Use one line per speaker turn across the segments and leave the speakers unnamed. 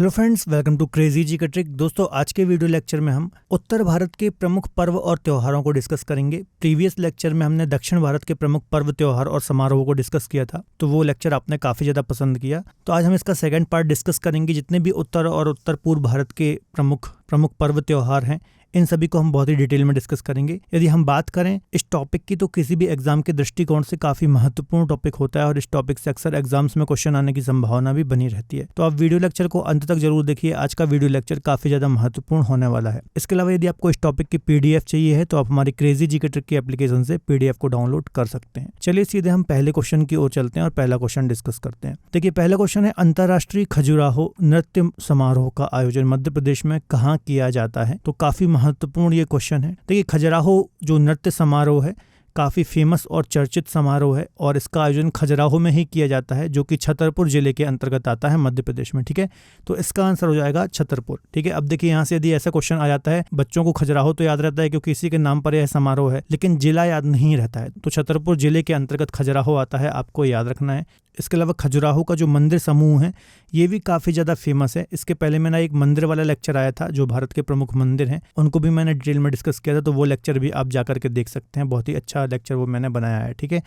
Hello friends, welcome to crazy ji का trick. दोस्तों, आज के वीडियो लेक्चर में हम उत्तर भारत के प्रमुख पर्व और त्योहारों को डिस्कस करेंगे। प्रीवियस लेक्चर में हमने दक्षिण भारत के प्रमुख पर्व, त्योहार और समारोह को डिस्कस किया था, तो वो लेक्चर आपने काफी ज्यादा पसंद किया। तो आज हम इसका सेकंड पार्ट डिस्कस करेंगे। जितने भी उत्तर और उत्तर पूर्व भारत के प्रमुख पर्व त्योहार हैं, इन सभी को हम बहुत ही डिटेल में डिस्कस करेंगे। यदि हम बात करें इस टॉपिक की, तो किसी भी एग्जाम के दृष्टिकोण से काफी महत्वपूर्ण टॉपिक होता है और इस टॉपिक से अक्सर एग्जाम्स में क्वेश्चन आने की संभावना भी बनी रहती है। तो आप वीडियो लेक्चर को अंत तक जरूर देखिए। आज का वीडियो लेक्चर काफी ज्यादा महत्वपूर्ण होने वाला है। इसके अलावा यदि आपको इस टॉपिक की पीडीएफ चाहिए है, तो आप हमारी क्रेजी जी के ट्रिक की एप्लीकेशन से पीडीएफ को डाउनलोड कर सकते हैं। चलिए सीधे हम पहले क्वेश्चन की ओर चलते हैं और पहला क्वेश्चन डिस्कस करते हैं। देखिए, पहला क्वेश्चन है, अंतर्राष्ट्रीय खजुराहो नृत्य समारोह का आयोजन मध्य प्रदेश में कहाँ किया जाता है? तो काफी महत्वपूर्ण ये क्वेश्चन है। देखिए, खजुराहो जो नृत्य समारोह है, काफ़ी फेमस और चर्चित समारोह है और इसका आयोजन खजुराहो में ही किया जाता है, जो कि छतरपुर जिले के अंतर्गत आता है मध्य प्रदेश में। ठीक है, तो इसका आंसर हो जाएगा छतरपुर। ठीक है, अब देखिए यहाँ से यदि ऐसा क्वेश्चन आ जाता है, बच्चों को खजुराहो तो याद रहता है क्योंकि इसी के नाम पर यह समारोह है, लेकिन जिला याद नहीं रहता है। तो छतरपुर जिले के अंतर्गत खजुराहो आता है, आपको याद रखना है। इसके अलावा खजुराहो का जो मंदिर समूह है, ये भी काफ़ी ज़्यादा फेमस है। इसके पहले मैंने एक मंदिर वाला लेक्चर आया था, जो भारत के प्रमुख मंदिर हैं उनको भी मैंने डिटेल में डिस्कस किया था, तो वो लेक्चर भी आप जाकर के देख सकते हैं। बहुत ही अच्छा लेक्चर वो मैंने बनाया है। ठीक है,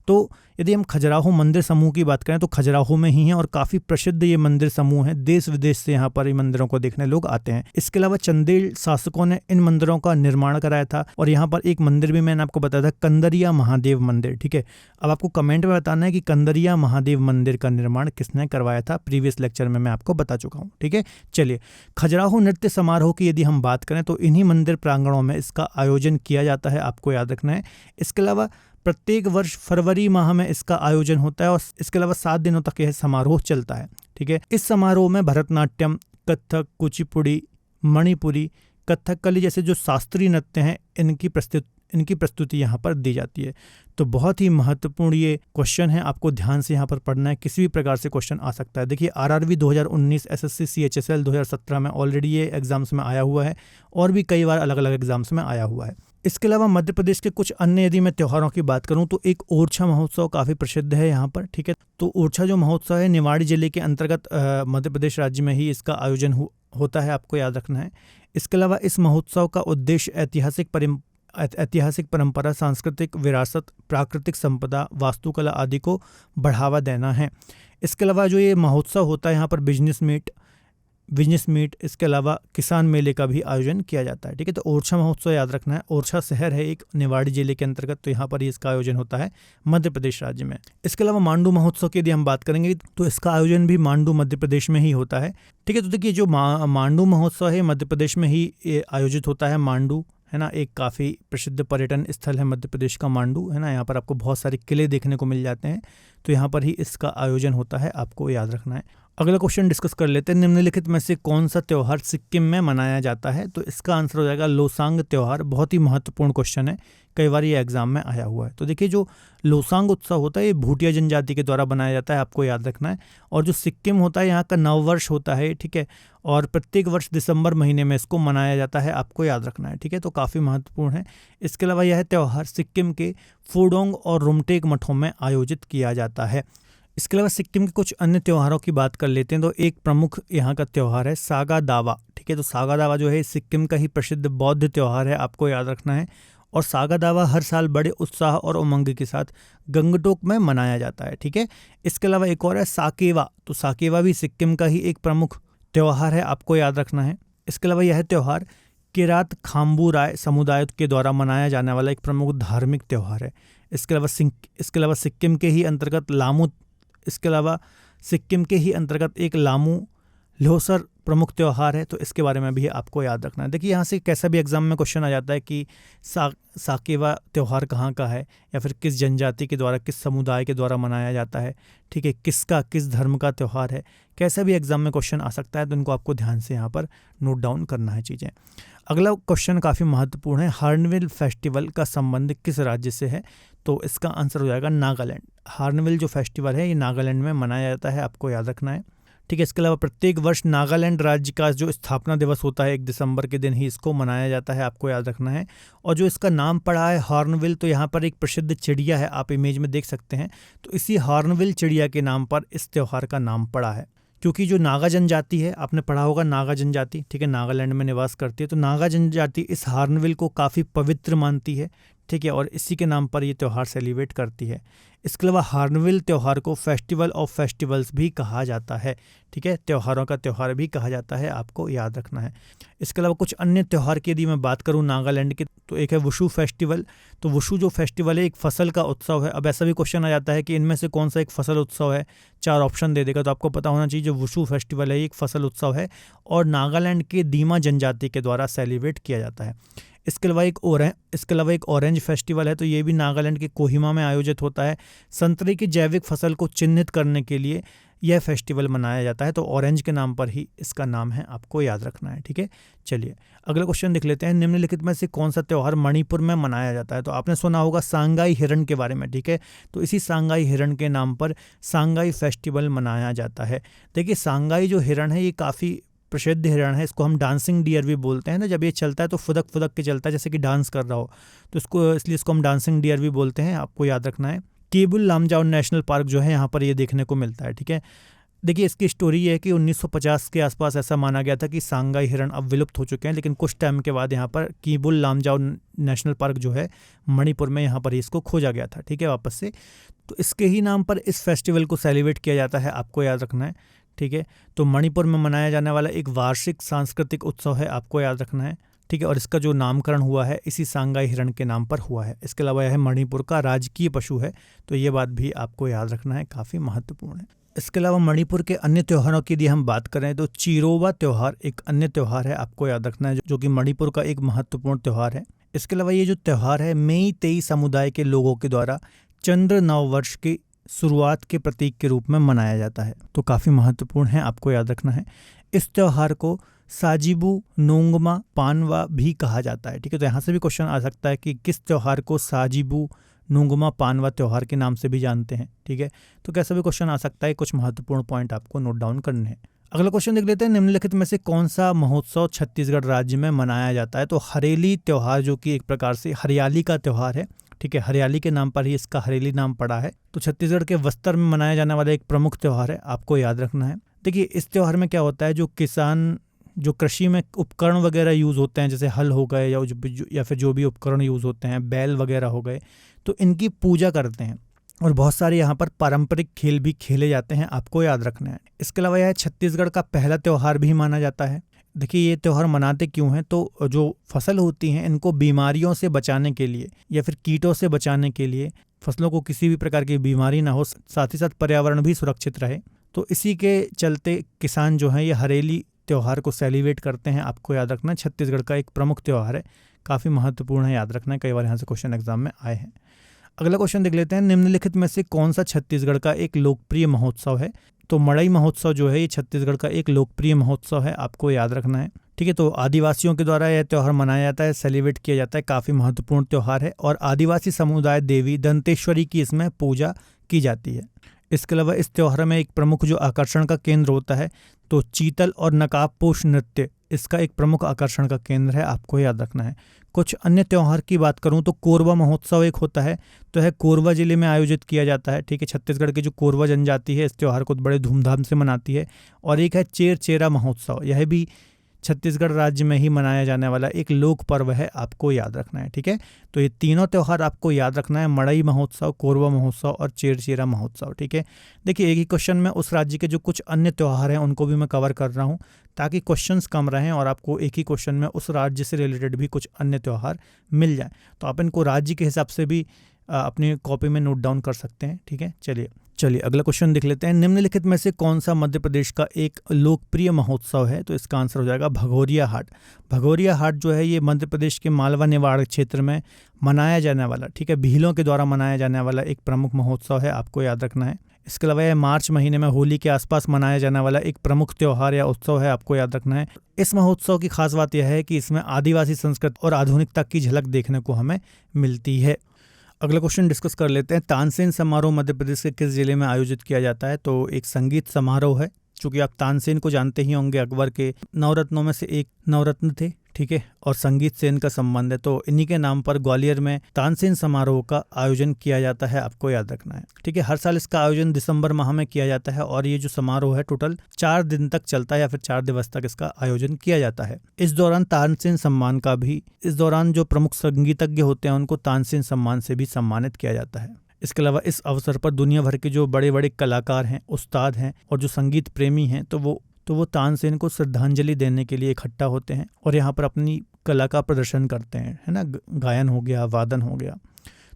तो यदि हम खजुराहो मंदिर समूह की बात करें, तो खजुराहो में ही है और काफ़ी प्रसिद्ध ये मंदिर समूह है। देश विदेश से यहाँ पर इन मंदिरों को देखने लोग आते हैं। इसके अलावा चंदेल शासकों ने इन मंदिरों का निर्माण कराया था और यहाँ पर एक मंदिर भी मैंने आपको बताया था, कंदरिया महादेव मंदिर। ठीक है, अब आपको कमेंट में बताना है कि कंदरिया महादेव मंदिर का निर्माण किसने करवाया था। प्रीवियस लेक्चर में मैं आपको बता चुका हूँ। ठीक है, चलिए, खजुराहो नृत्य समारोह की यदि हम बात करें, तो इन्हीं मंदिर प्रांगणों में इसका आयोजन किया जाता है, आपको याद रखना है। इसके अलावा प्रत्येक वर्ष फरवरी माह में इसका आयोजन होता है और इसके अलावा 7 दिनों तक यह समारोह चलता है। ठीक है, इस समारोह में भरतनाट्यम, कथक, कुचिपुड़ी, मणिपुरी, कथकली जैसे जो शास्त्रीय नृत्य हैं, इनकी प्रस्तुति यहाँ पर दी जाती है। तो बहुत ही महत्वपूर्ण ये क्वेश्चन है, आपको ध्यान से यहाँ पर पढ़ना है। किसी भी प्रकार से क्वेश्चन आ सकता है। देखिए, आरआरबी 2019, एसएससी सीएचएसएल 2017 में ऑलरेडी ये एग्जाम्स में आया हुआ है और भी कई बार अलग अलग एग्जाम्स में आया हुआ है। इसके अलावा मध्य प्रदेश के कुछ अन्य यदि मैं त्योहारों की बात करूं, तो एक ओरछा महोत्सव काफ़ी प्रसिद्ध है यहाँ पर। ठीक है, तो ओरछा जो महोत्सव है, निवाड़ी जिले के अंतर्गत मध्य प्रदेश राज्य में ही इसका आयोजन होता है, आपको याद रखना है। इसके अलावा इस महोत्सव का उद्देश्य ऐतिहासिक परंपरा, सांस्कृतिक विरासत, प्राकृतिक संपदा, वास्तुकला आदि को बढ़ावा देना है। इसके अलावा जो ये महोत्सव होता है, यहाँ पर बिजनेस मीट, इसके अलावा किसान मेले का भी आयोजन किया जाता है। ठीक है, तो ओरछा महोत्सव याद रखना है। ओरछा शहर है एक निवाड़ी जिले के अंतर्गत, तो यहाँ पर ही इसका आयोजन होता है मध्य प्रदेश राज्य में। इसके अलावा मांडू महोत्सव की यदि हम बात करेंगे, तो इसका आयोजन भी मांडू मध्य प्रदेश में ही होता है। ठीक है, तो देखिए, जो मांडू महोत्सव है मध्य प्रदेश में ही आयोजित होता है। मांडू है ना, एक काफ़ी प्रसिद्ध पर्यटन स्थल है मध्य प्रदेश का मांडू, है ना। यहाँ पर आपको बहुत सारे किले देखने को मिल जाते हैं, तो यहाँ पर ही इसका आयोजन होता है, आपको याद रखना है। अगला क्वेश्चन डिस्कस कर लेते हैं। निम्नलिखित में से कौन सा त्यौहार सिक्किम में मनाया जाता है? तो इसका आंसर हो जाएगा लोसांग त्यौहार। बहुत ही महत्वपूर्ण क्वेश्चन है, कई बार ये एग्जाम में आया हुआ है। तो देखिए, जो लोसांग उत्सव होता है, ये भूटिया जनजाति के द्वारा बनाया जाता है, आपको याद रखना है। और जो सिक्किम होता है, यहाँ का नववर्ष होता है। ठीक है, और प्रत्येक वर्ष दिसंबर महीने में इसको मनाया जाता है, आपको याद रखना है। ठीक है, तो काफ़ी महत्वपूर्ण है। इसके अलावा यह त्यौहार सिक्किम के फूडोंग और रुमटेक मठों में आयोजित किया जाता है। इसके अलावा सिक्किम के कुछ अन्य त्योहारों की बात कर लेते हैं, तो एक प्रमुख यहाँ का त्यौहार है सागा दावा। ठीक है, तो सागा दावा जो है सिक्किम का ही प्रसिद्ध बौद्ध त्यौहार है, आपको याद रखना है। और सागा दावा हर साल बड़े उत्साह और उमंग के साथ गंगटोक में मनाया जाता है। ठीक है, इसके अलावा एक और है साकेवा। तो साकेवा भी सिक्किम का ही एक प्रमुख त्यौहार है, आपको याद रखना है। इसके अलावा यह त्यौहार किरात खाम्बू राय समुदाय के द्वारा मनाया जाने वाला एक प्रमुख धार्मिक त्यौहार है। इसके अलावा सिक्किम के ही अंतर्गत एक लामू लोसर प्रमुख त्यौहार है, तो इसके बारे में भी आपको याद रखना है। देखिए, यहाँ से कैसा भी एग्जाम में क्वेश्चन आ जाता है कि साकेवा त्यौहार कहाँ का है, या फिर किस जनजाति के द्वारा, किस समुदाय के द्वारा मनाया जाता है। ठीक है, किस धर्म का त्यौहार है, कैसा भी एग्जाम में क्वेश्चन आ सकता है, तो इनको आपको ध्यान से यहाँ पर नोट डाउन करना है चीज़ें। अगला क्वेश्चन काफ़ी महत्वपूर्ण है, हार्नबिल फेस्टिवल का संबंध किस राज्य से है? तो इसका आंसर हो जाएगा नागालैंड। हार्नबिल जो फेस्टिवल है, ये नागालैंड में मनाया जाता है, आपको याद रखना है। ठीक है, इसके अलावा प्रत्येक वर्ष नागालैंड राज्य का जो स्थापना दिवस होता है 1 दिसंबर के दिन ही इसको मनाया जाता है, आपको याद रखना है। और जो इसका नाम पड़ा है हॉर्नबिल, तो यहाँ पर एक प्रसिद्ध चिड़िया है, आप इमेज में देख सकते हैं। तो इसी हॉर्नबिल चिड़िया के नाम पर इस त्यौहार का नाम पड़ा है। क्योंकि जो नागा जनजाति है, आपने पढ़ा होगा नागा जनजाति, ठीक है, नागालैंड में निवास करती है, तो नागा जनजाति इस हार्नबिल को काफ़ी पवित्र मानती है, ठीक है, और इसी के नाम पर ये त्यौहार सेलिब्रेट करती है। इसके अलावा हार्नबिल त्यौहार को फेस्टिवल ऑफ फेस्टिवल्स भी कहा जाता है, ठीक है, त्योहारों का त्यौहार भी कहा जाता है, आपको याद रखना है। इसके अलावा कुछ अन्य त्यौहार की यदि मैं बात करूं नागालैंड के, तो एक है वुशु फेस्टिवल। तो वुशु जो फेस्टिवल है एक फसल का उत्सव है। अब ऐसा भी क्वेश्चन आ जाता है कि इनमें से कौन सा एक फसल उत्सव है, 4 ऑप्शन दे देगा, तो आपको पता होना चाहिए जो वुशु फेस्टिवल है एक फसल उत्सव है और नागालैंड के दीमा जनजाति के द्वारा सेलिब्रेट किया जाता है। इसके अलावा एक ऑरेंज फेस्टिवल है, तो ये भी नागालैंड के कोहिमा में आयोजित होता है। संतरे की जैविक फसल को चिन्हित करने के लिए यह फेस्टिवल मनाया जाता है, तो ऑरेंज के नाम पर ही इसका नाम है, आपको याद रखना है, ठीक है। चलिए अगला क्वेश्चन देख लेते हैं। निम्नलिखित में से कौन सा त्यौहार मणिपुर में मनाया जाता है? तो आपने सुना होगा सांगाई हिरण के बारे में, ठीक है, तो इसी सांगाई हिरण के नाम पर सांगाई फेस्टिवल मनाया जाता है। देखिए सांगाई जो हिरण है ये काफ़ी प्रसिद्ध हिरण है, इसको हम डांसिंग डियर भी बोलते हैं ना, जब ये चलता है तो फुदक फुदक के चलता है जैसे कि डांस कर रहा हो, तो इसलिए इसको हम डांसिंग डियर भी बोलते हैं, आपको याद रखना है। केबुल लामजाओ नेशनल पार्क जो है यहाँ पर ये देखने को मिलता है, ठीक है। देखिए इसकी स्टोरी ये है कि 1950 के आसपास ऐसा माना गया था कि सांगाई हिरण अब विलुप्त हो चुके हैं, लेकिन कुछ टाइम के बाद यहाँ पर केबुल लामजाओ नेशनल पार्क जो है मणिपुर में, यहाँ पर इसको खोजा गया था, ठीक है, वापस से। तो इसके ही नाम पर इस फेस्टिवल को सेलिब्रेट किया जाता है, आपको याद रखना है, ठीक है। तो मणिपुर में मनाया जाने वाला एक वार्षिक सांस्कृतिक उत्सव है, आपको याद रखना है, ठीक है, और इसका जो नामकरण हुआ है इसी सांगाई हिरण के नाम पर हुआ है। इसके अलावा यह मणिपुर का राजकीय पशु है, तो ये बात भी आपको याद रखना है, काफ़ी महत्वपूर्ण है। इसके अलावा मणिपुर के अन्य त्योहारों की यदि हम बात करें तो चिरोवा त्यौहार एक अन्य त्यौहार है, आपको याद रखना है, जो कि मणिपुर का एक महत्वपूर्ण त्यौहार है। इसके अलावा ये जो त्यौहार है मेईतेई समुदाय के लोगों के द्वारा चंद्र नववर्ष की शुरुआत के प्रतीक के रूप में मनाया जाता है, तो काफ़ी महत्वपूर्ण है, आपको याद रखना है। इस त्यौहार को साजिबू नोंगमा पानवा भी कहा जाता है, ठीक है, तो यहाँ से भी क्वेश्चन आ सकता है कि किस त्यौहार को साजिबू नोंगमा पानवा त्यौहार के नाम से भी जानते हैं, ठीक है, तो कैसा भी क्वेश्चन आ सकता है, कुछ महत्वपूर्ण पॉइंट आपको नोट डाउन करने हैं। अगला क्वेश्चन देख लेते हैं। निम्नलिखित में से कौन सा महोत्सव छत्तीसगढ़ राज्य में मनाया जाता है? तो हरेली त्यौहार, जो कि एक प्रकार से हरियाली का त्यौहार है, ठीक है, हरियाली के नाम पर ही इसका हरेली नाम पड़ा है, तो छत्तीसगढ़ के बस्तर में मनाया जाने वाला एक प्रमुख त्यौहार है, आपको याद रखना है। देखिए इस त्यौहार में क्या होता है, जो किसान जो कृषि में उपकरण वगैरह यूज़ होते हैं, जैसे हल हो गए या फिर जो भी उपकरण यूज़ होते हैं, बैल वगैरह हो गए, तो इनकी पूजा करते हैं और बहुत सारे यहाँ पर पारंपरिक खेल भी खेले जाते हैं, आपको याद रखना है। इसके अलावा यह छत्तीसगढ़ का पहला त्यौहार भी माना जाता है। देखिए ये त्यौहार मनाते क्यों हैं, तो जो फसल होती हैं इनको बीमारियों से बचाने के लिए या फिर कीटों से बचाने के लिए, फसलों को किसी भी प्रकार की बीमारी ना हो, साथ ही साथ पर्यावरण भी सुरक्षित रहे, तो इसी के चलते किसान जो हैं ये हरेली त्यौहार को सेलिब्रेट करते हैं, आपको याद रखना है। छत्तीसगढ़ का एक प्रमुख त्यौहार है, काफ़ी महत्वपूर्ण है, याद रखना है, कई बार यहाँ से क्वेश्चन एग्जाम में आए हैं। अगला क्वेश्चन देख लेते हैं। निम्नलिखित में से कौन सा छत्तीसगढ़ का एक लोकप्रिय महोत्सव है? तो मड़ई महोत्सव जो है ये छत्तीसगढ़ का एक लोकप्रिय महोत्सव है, आपको याद रखना है, ठीक है। तो आदिवासियों के द्वारा यह त्यौहार मनाया जाता है, सेलिब्रेट किया जाता है, काफ़ी महत्वपूर्ण त्यौहार है और आदिवासी समुदाय देवी दंतेश्वरी की इसमें पूजा की जाती है। इसके अलावा इस त्यौहार में एक प्रमुख जो आकर्षण का केंद्र होता है तो चीतल और नकाबपोश नृत्य इसका एक प्रमुख आकर्षण का केंद्र है, आपको याद रखना है। कुछ अन्य त्यौहार की बात करूं तो कोरवा महोत्सव एक होता है, तो यह कोरवा जिले में आयोजित किया जाता है, ठीक है। छत्तीसगढ़ की जो कोरवा जनजाति है इस त्यौहार को बड़े धूमधाम से मनाती है। और एक है चेर चेरा महोत्सव, यह भी छत्तीसगढ़ राज्य में ही मनाया जाने वाला एक लोक पर्व है, आपको याद रखना है, ठीक है। तो ये तीनों त्यौहार आपको याद रखना है, मड़ई महोत्सव, कोरवा महोत्सव और चेरचेरा महोत्सव, ठीक है। देखिए एक ही क्वेश्चन में उस राज्य के जो कुछ अन्य त्यौहार हैं उनको भी मैं कवर कर रहा हूँ ताकि क्वेश्चंस कम रहें और आपको एक ही क्वेश्चन में उस राज्य से रिलेटेड भी कुछ अन्य त्यौहार मिल जाए, तो आप इनको राज्य के हिसाब से भी अपनी कॉपी में नोट डाउन कर सकते हैं, ठीक है। चलिए अगला क्वेश्चन देख लेते हैं। निम्नलिखित में से कौन सा मध्य प्रदेश का एक लोकप्रिय महोत्सव है? तो इसका आंसर हो जाएगा भगोरिया हाट। भगोरिया हाट जो है ये मध्य प्रदेश के मालवा निवाड़ क्षेत्र में मनाया जाने वाला, ठीक है, भीलों के द्वारा मनाया जाने वाला एक प्रमुख महोत्सव है, आपको याद रखना है। इसके अलावा यह मार्च महीने में होली के आसपास मनाया जाने वाला एक प्रमुख त्यौहार या उत्सव है, आपको याद रखना है। इस महोत्सव की खास बात यह है कि इसमें आदिवासी संस्कृति और आधुनिकता की झलक देखने को हमें मिलती है। अगला क्वेश्चन डिस्कस कर लेते हैं। तानसेन समारोह मध्य प्रदेश के किस जिले में आयोजित किया जाता है? तो एक संगीत समारोह है, चूँकि आप तानसेन को जानते ही होंगे, अकबर के नवरत्नों में से एक नवरत्न थे, ठीक है, और संगीत से इनका संबंध है। तो इन्हीं के नाम पर ग्वालियर में तानसेन समारोह का आयोजन किया जाता है, आपको याद रखना है। ठीक है, हर साल इसका आयोजन दिसंबर माह में किया जाता है और ये जो समारोह है टोटल 4 दिन तक चलता है या फिर 4 दिवस तक इसका आयोजन किया जाता है। इस दौरान तानसेन सम्मान का भी, इस दौरान जो प्रमुख संगीतज्ञ होते हैं उनको तानसेन सम्मान से भी सम्मानित किया जाता है। इसके अलावा इस अवसर पर दुनिया भर के जो बड़े बड़े कलाकार हैं, उस्ताद हैं और जो संगीत प्रेमी हैं तो वो तानसेन को श्रद्धांजलि देने के लिए इकट्ठा होते हैं और यहाँ पर अपनी कला का प्रदर्शन करते हैं, है ना। गायन हो गया, वादन हो गया।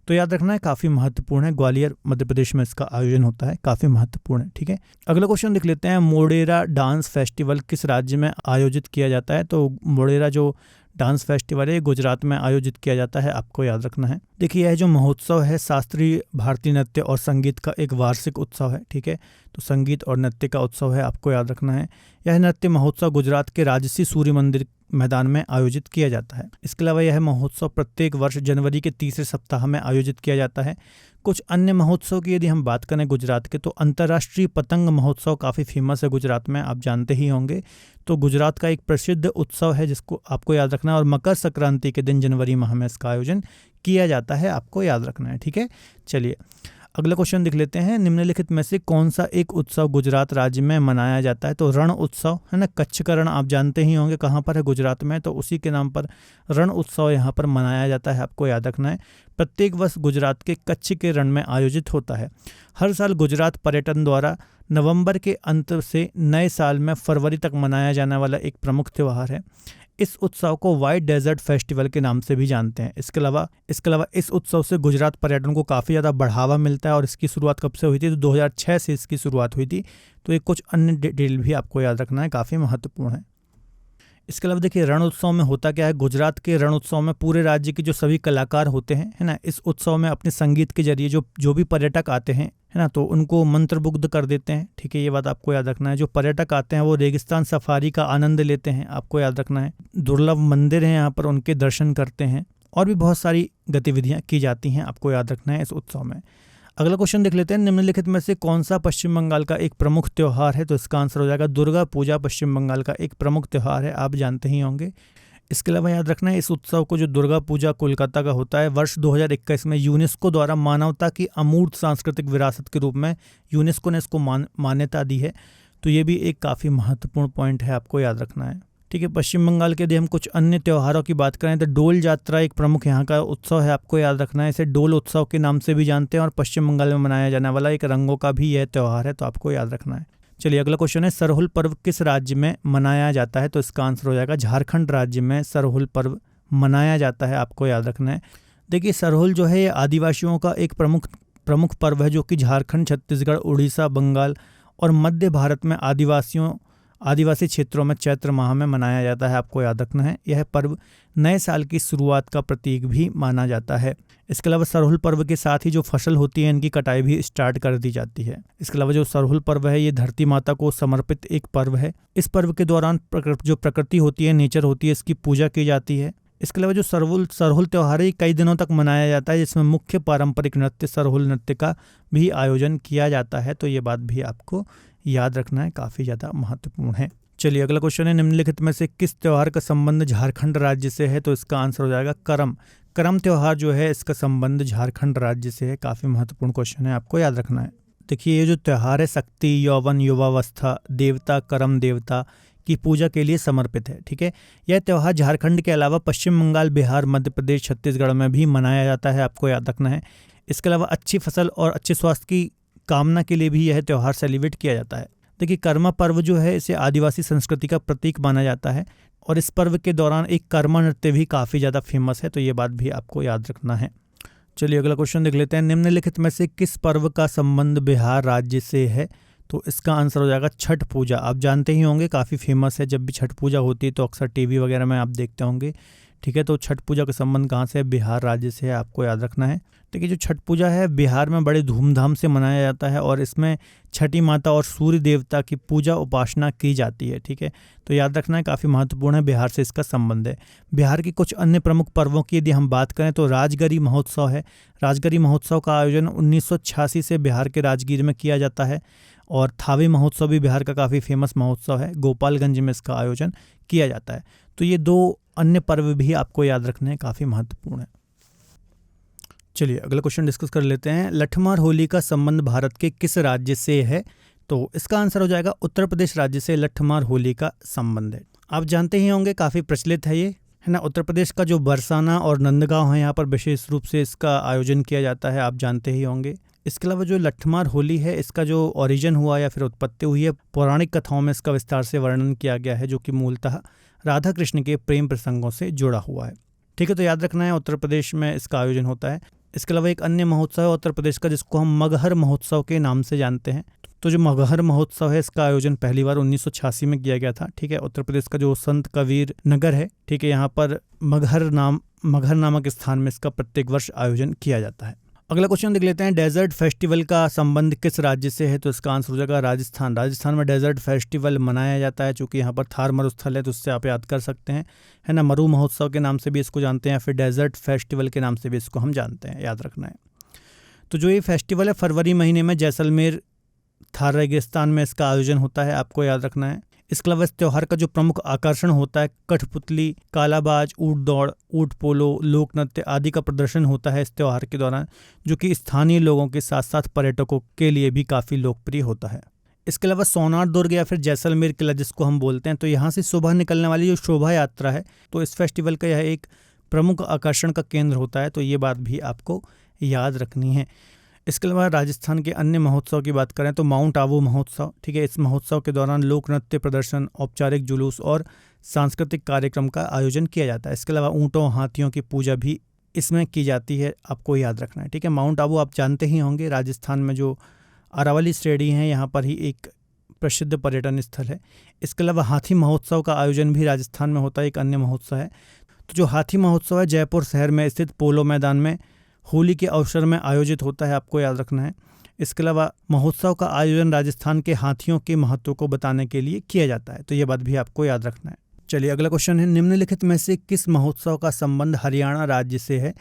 तो याद रखना है, काफ़ी महत्वपूर्ण है। ग्वालियर मध्य प्रदेश में इसका आयोजन होता है, काफ़ी महत्वपूर्ण है। ठीक है, अगला क्वेश्चन देख लेते हैं। मोढेरा डांस फेस्टिवल किस राज्य में आयोजित किया जाता है? तो मोढेरा जो डांस फेस्टिवल है गुजरात में आयोजित किया जाता है, आपको याद रखना है। देखिए, यह जो महोत्सव है शास्त्रीय भारतीय नृत्य और संगीत का एक वार्षिक उत्सव है। ठीक है, तो संगीत और नृत्य का उत्सव है, आपको याद रखना है। यह नृत्य महोत्सव गुजरात के राजसी सूर्य मंदिर मैदान में आयोजित किया जाता है। इसके अलावा यह महोत्सव प्रत्येक वर्ष जनवरी के तीसरे सप्ताह में आयोजित किया जाता है। कुछ अन्य महोत्सव की यदि हम बात करें गुजरात के, तो अंतर्राष्ट्रीय पतंग महोत्सव काफ़ी फेमस है गुजरात में, आप जानते ही होंगे। तो गुजरात का एक प्रसिद्ध उत्सव है जिसको आपको याद रखना है और मकर संक्रांति के दिन जनवरी माह में इसका आयोजन किया जाता है, आपको याद रखना है। ठीक है, चलिए अगला क्वेश्चन देख लेते हैं। निम्नलिखित में से कौन सा एक उत्सव गुजरात राज्य में मनाया जाता है? तो रण उत्सव, है ना। कच्छ का रण आप जानते ही होंगे कहाँ पर है, गुजरात में, तो उसी के नाम पर रण उत्सव यहाँ पर मनाया जाता है, आपको याद रखना है। प्रत्येक वर्ष गुजरात के कच्छ के रण में आयोजित होता है। हर साल गुजरात पर्यटन द्वारा नवंबर के अंत से नए साल में फरवरी तक मनाया जाने वाला एक प्रमुख त्यौहार है। इस उत्सव को व्हाइट डेजर्ट फेस्टिवल के नाम से भी जानते हैं। इसके अलावा इस उत्सव से गुजरात पर्यटन को काफ़ी ज़्यादा बढ़ावा मिलता है और इसकी शुरुआत कब से हुई थी? तो 2006 से इसकी शुरुआत हुई थी। तो ये कुछ अन्य डिटेल भी आपको याद रखना है, काफ़ी महत्वपूर्ण है। इसके अलावा देखिए, रण उत्सव में होता क्या है, गुजरात के रण उत्सव में पूरे राज्य के जो सभी कलाकार होते हैं, है ना, इस उत्सव में अपने संगीत के जरिए जो भी पर्यटक आते हैं, है ना, तो उनको मंत्रमुग्ध कर देते हैं। ठीक है, ये बात आपको याद रखना है। जो पर्यटक आते हैं वो रेगिस्तान सफारी का आनंद लेते हैं, आपको याद रखना है। दुर्लभ मंदिर हैं यहाँ पर, उनके दर्शन करते हैं और भी बहुत सारी गतिविधियाँ की जाती हैं, आपको याद रखना है इस उत्सव में। अगला क्वेश्चन देख लेते हैं। निम्नलिखित में से कौन सा पश्चिम बंगाल का एक प्रमुख त्यौहार है? तो इसका आंसर हो जाएगा दुर्गा पूजा। पश्चिम बंगाल का एक प्रमुख त्यौहार है, आप जानते ही होंगे। इसके अलावा याद रखना है, इस उत्सव को जो दुर्गा पूजा कोलकाता का होता है, वर्ष 2021 में यूनेस्को द्वारा मानवता की अमूर्त सांस्कृतिक विरासत के रूप में यूनेस्को ने इसको मान्यता दी है। तो ये भी एक काफ़ी महत्वपूर्ण पॉइंट है, आपको याद रखना है। ठीक है, पश्चिम बंगाल के यदि हम कुछ अन्य त्योहारों की बात करें तो डोल यात्रा एक प्रमुख यहाँ का उत्सव है, आपको याद रखना है। इसे डोल उत्सव के नाम से भी जानते हैं और पश्चिम बंगाल में मनाया जाने वाला एक रंगों का भी यह त्यौहार है, तो आपको याद रखना है। चलिए अगला क्वेश्चन है, सरहुल पर्व किस राज्य में मनाया जाता है? तो इसका आंसर हो जाएगा झारखंड राज्य में सरहुल पर्व मनाया जाता है, आपको याद रखना है। देखिए, सरहुल जो है ये आदिवासियों का एक प्रमुख पर्व है जो कि झारखंड, छत्तीसगढ़, उड़ीसा, बंगाल और मध्य भारत में आदिवासी क्षेत्रों में चैत्र माह में मनाया जाता है, आपको याद रखना है। यह पर्व नए साल की शुरुआत का प्रतीक भी माना जाता है। इसके अलावा सरहुल पर्व के साथ ही जो फसल होती है इनकी कटाई भी स्टार्ट कर दी जाती है। इसके अलावा जो सरहुल पर्व है ये धरती माता को समर्पित एक पर्व है। इस पर्व के दौरान जो प्रकृति होती है, नेचर होती है, इसकी पूजा की जाती है। इसके अलावा जो सरहुल त्यौहार है कई दिनों तक मनाया जाता है, जिसमें मुख्य पारंपरिक नृत्य सरहुल नृत्य का भी आयोजन किया जाता है। तो ये बात भी आपको याद रखना है, काफ़ी ज़्यादा महत्वपूर्ण है। चलिए अगला क्वेश्चन है, निम्नलिखित में से किस त्यौहार का संबंध झारखंड राज्य से है? तो इसका आंसर हो जाएगा करम। करम त्यौहार जो है इसका संबंध झारखंड राज्य से है, काफ़ी महत्वपूर्ण क्वेश्चन है, आपको याद रखना है। देखिए, ये जो त्यौहार है शक्ति, यौवन, युवावस्था, देवता करम देवता की पूजा के लिए समर्पित है। ठीक है, यह त्यौहार झारखंड के अलावा पश्चिम बंगाल, बिहार, मध्य प्रदेश, छत्तीसगढ़ में भी मनाया जाता है, आपको याद रखना है। इसके अलावा अच्छी फसल और अच्छे स्वास्थ्य की कामना के लिए भी यह त्यौहार सेलिब्रेट किया जाता है। देखिए, कर्मा पर्व जो है इसे आदिवासी संस्कृति का प्रतीक माना जाता है और इस पर्व के दौरान एक कर्मा नृत्य भी काफ़ी ज़्यादा फेमस है, तो ये बात भी आपको याद रखना है। चलिए अगला क्वेश्चन देख लेते हैं, निम्नलिखित में से किस पर्व का संबंध बिहार राज्य से है? तो इसका आंसर हो जाएगा छठ पूजा। आप जानते ही होंगे, काफ़ी फेमस है, जब भी छठ पूजा होती है तो अक्सर टीवी वगैरह में आप देखते होंगे। ठीक है, तो छठ पूजा का संबंध कहाँ से है? बिहार राज्य से है, आपको याद रखना है। देखिए, जो छठ पूजा है बिहार में बड़े धूमधाम से मनाया जाता है और इसमें छठी माता और सूर्य देवता की पूजा उपासना की जाती है। ठीक है, तो याद रखना है, काफ़ी महत्वपूर्ण है, बिहार से इसका संबंध है। बिहार की कुछ अन्य प्रमुख पर्वों की यदि हम बात करें तो राजगिरी महोत्सव है। राजगिरी महोत्सव का आयोजन 1986 से बिहार के राजगीर में किया जाता है और थावे महोत्सव भी बिहार का काफ़ी फेमस महोत्सव है, गोपालगंज में इसका आयोजन किया जाता है। तो ये 2 अन्य पर्व भी आपको याद रखने हैं, काफ़ी महत्वपूर्ण है। चलिए अगला क्वेश्चन डिस्कस कर लेते हैं। लठमार होली का संबंध भारत के किस राज्य से है? तो इसका आंसर हो जाएगा उत्तर प्रदेश राज्य से लठमार होली का संबंध है। आप जानते ही होंगे, काफ़ी प्रचलित है ये, है ना। उत्तर प्रदेश का जो बरसाना और नंदगांव है, यहाँ पर विशेष रूप से इसका आयोजन किया जाता है, आप जानते ही होंगे। इसके अलावा जो लठमार होली है, इसका जो ओरिजिन हुआ या फिर उत्पत्ति हुई है, पौराणिक कथाओं में इसका विस्तार से वर्णन किया गया है, जो कि मूलतः राधा कृष्ण के प्रेम प्रसंगों से जुड़ा हुआ है। ठीक है, तो याद रखना है उत्तर प्रदेश में इसका आयोजन होता है। इसके अलावा एक अन्य महोत्सव है उत्तर प्रदेश का, जिसको हम मगहर महोत्सव के नाम से जानते हैं। तो जो मगहर महोत्सव है, इसका आयोजन पहली बार 1986 में किया गया था। ठीक है, उत्तर प्रदेश का जो संत कबीर नगर है, ठीक है, यहाँ पर मगहर नामक स्थान में इसका प्रत्येक वर्ष आयोजन किया जाता है। अगला क्वेश्चन देख लेते हैं। डेजर्ट फेस्टिवल का संबंध किस राज्य से है? तो इसका आंसर हो जाएगा राजस्थान। राजस्थान में डेजर्ट फेस्टिवल मनाया जाता है, चूँकि यहाँ पर थार मरुस्थल है, तो उससे आप याद कर सकते हैं, है ना। मरु महोत्सव के नाम से भी इसको जानते हैं, फिर डेजर्ट फेस्टिवल के नाम से भी इसको हम जानते हैं, याद रखना है। तो जो ये फेस्टिवल है, फरवरी महीने में जैसलमेर थार रेगिस्तान में इसका आयोजन होता है, आपको याद रखना है। इसके अलावा इस त्यौहार का जो प्रमुख आकर्षण होता है, कठपुतली, कालाबाज, ऊँट दौड़, ऊँट पोलो, लोक नृत्य आदि का प्रदर्शन होता है इस त्यौहार के दौरान, जो कि स्थानीय लोगों के साथ साथ पर्यटकों के लिए भी काफ़ी लोकप्रिय होता है। इसके अलावा सोनार दुर्ग या फिर जैसलमेर किला जिसको हम बोलते हैं, तो यहाँ से सुबह निकलने वाली जो शोभा यात्रा है, तो इस फेस्टिवल का यह एक प्रमुख आकर्षण का केंद्र होता है, तो ये बात भी आपको याद रखनी है। इसके अलावा राजस्थान के अन्य महोत्सव की बात करें तो माउंट आबू महोत्सव, ठीक है, इस महोत्सव के दौरान लोक नृत्य प्रदर्शन, औपचारिक जुलूस और सांस्कृतिक कार्यक्रम का आयोजन किया जाता है। इसके अलावा ऊँटों, हाथियों की पूजा भी इसमें की जाती है, आपको याद रखना है। ठीक है, माउंट आबू आप जानते ही होंगे, राजस्थान में जो अरावली श्रेणी है, यहाँ पर ही एक प्रसिद्ध पर्यटन स्थल है। इसके अलावा हाथी महोत्सव का आयोजन भी राजस्थान में होता है, एक अन्य महोत्सव है। तो जो हाथी महोत्सव है, जयपुर शहर में स्थित पोलो मैदान में होली के अवसर में आयोजित होता है, आपको याद रखना है। इसके अलावा महोत्सव का आयोजन राजस्थान के हाथियों के महत्व को बताने के लिए किया जाता है, तो ये बात भी आपको याद रखना है। चलिए अगला क्वेश्चन है, निम्नलिखित में से किस महोत्सव का संबंध हरियाणा राज्य से है?